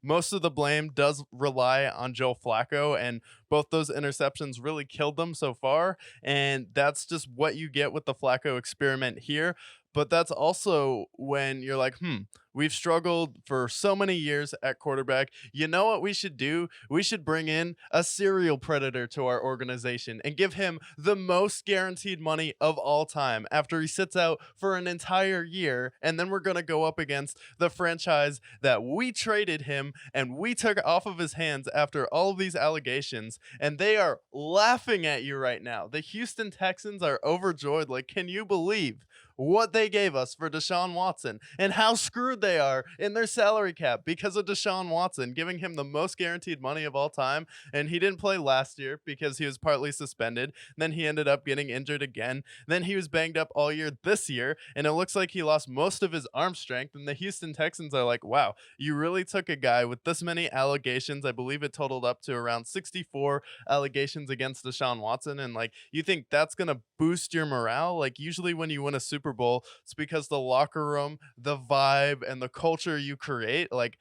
most of the blame does rely on Joe Flacco, and both those interceptions really killed them so far. And that's just what you get with the Flacco experiment here. But that's also when you're like, we've struggled for so many years at quarterback. You know what we should do? We should bring in a serial predator to our organization and give him the most guaranteed money of all time after he sits out for an entire year. And then we're going to go up against the franchise that we traded him and we took off of his hands after all of these allegations. And they are laughing at you right now. The Houston Texans are overjoyed. Like, can you believe what they gave us for Deshaun Watson and how screwed they are in their salary cap because of Deshaun Watson, giving him the most guaranteed money of all time? And he didn't play last year because he was partly suspended. Then he ended up getting injured again. Then he was banged up all year this year, and it looks like he lost most of his arm strength. And the Houston Texans are like, wow, you really took a guy with this many allegations. I believe it totaled up to around 64 allegations against Deshaun Watson. And like, you think that's going to boost your morale? Like, usually when you win a Super Bowl, it's because the locker room, the vibe, and the culture you create. Like,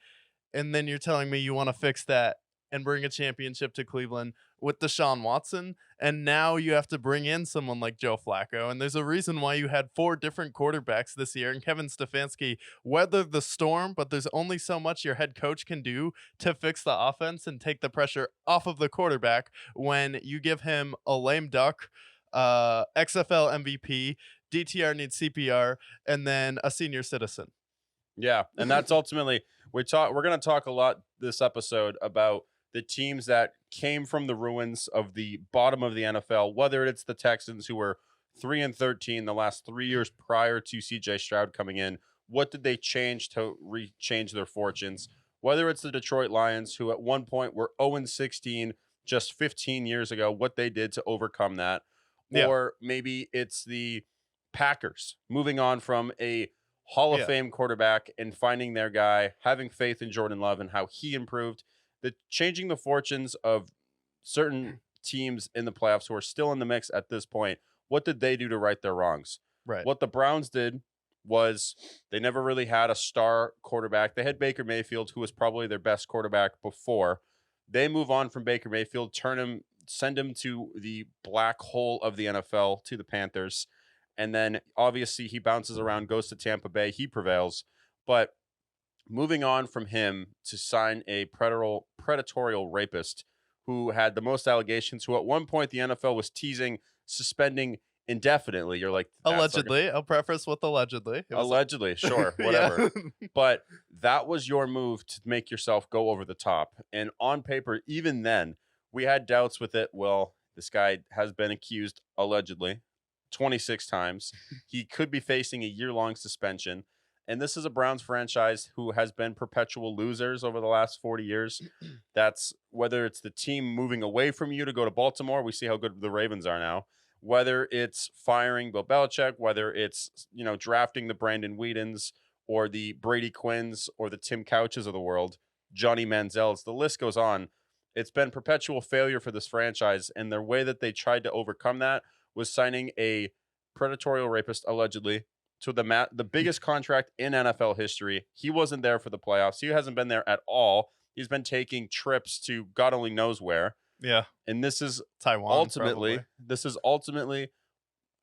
and then you're telling me you want to fix that and bring a championship to Cleveland with Deshaun Watson, and now you have to bring in someone like Joe Flacco. And there's a reason why you had 4 different quarterbacks this year, and Kevin Stefanski weathered the storm, but there's only so much your head coach can do to fix the offense and take the pressure off of the quarterback when you give him a lame duck, XFL MVP, DTR needs CPR, and then a senior citizen. Yeah, and that's ultimately we're going to talk a lot this episode about the teams that came from the ruins of the bottom of the NFL, whether it's the Texans, who were 3-13 the last 3 years prior to CJ Stroud coming in. What did they change to change their fortunes? Whether it's the Detroit Lions, who at one point were 0-16 just 15 years ago, what they did to overcome that. Yeah. Or maybe it's the Packers moving on from a Hall of Fame quarterback and finding their guy, having faith in Jordan Love and how he improved. Changing the fortunes of certain teams in the playoffs who are still in the mix at this point. What did they do to right their wrongs? Right. What the Browns did was they never really had a star quarterback. They had Baker Mayfield, who was probably their best quarterback before. They move on from Baker Mayfield, send him to the black hole of the NFL, to the Panthers. And then obviously he bounces around, goes to Tampa Bay. He prevails. But moving on from him to sign a predatorial rapist who had the most allegations, who at one point the NFL was teasing, suspending indefinitely. You're like, allegedly. I'll preface with allegedly. Allegedly, sure, whatever. But that was your move to make yourself go over the top. And on paper, even then, we had doubts with it. Well, this guy has been accused, allegedly, 26 times. He could be facing a year-long suspension. And this is a Browns franchise who has been perpetual losers over the last 40 years. That's whether it's the team moving away from you to go to Baltimore. We see how good the Ravens are now. Whether it's firing Bill Belichick, whether it's, drafting the Brandon Whedons or the Brady Quinns or the Tim Couches of the world, Johnny Manziels, the list goes on. It's been perpetual failure for this franchise. And their way that they tried to overcome that was signing a predatorial rapist, allegedly, to the biggest contract in NFL history. He wasn't there for the playoffs. He hasn't been there at all. He's been taking trips to God only knows where. Yeah. And this is Taiwan. ultimately,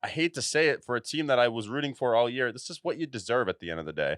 I hate to say it, for a team that I was rooting for all year, this is what you deserve at the end of the day.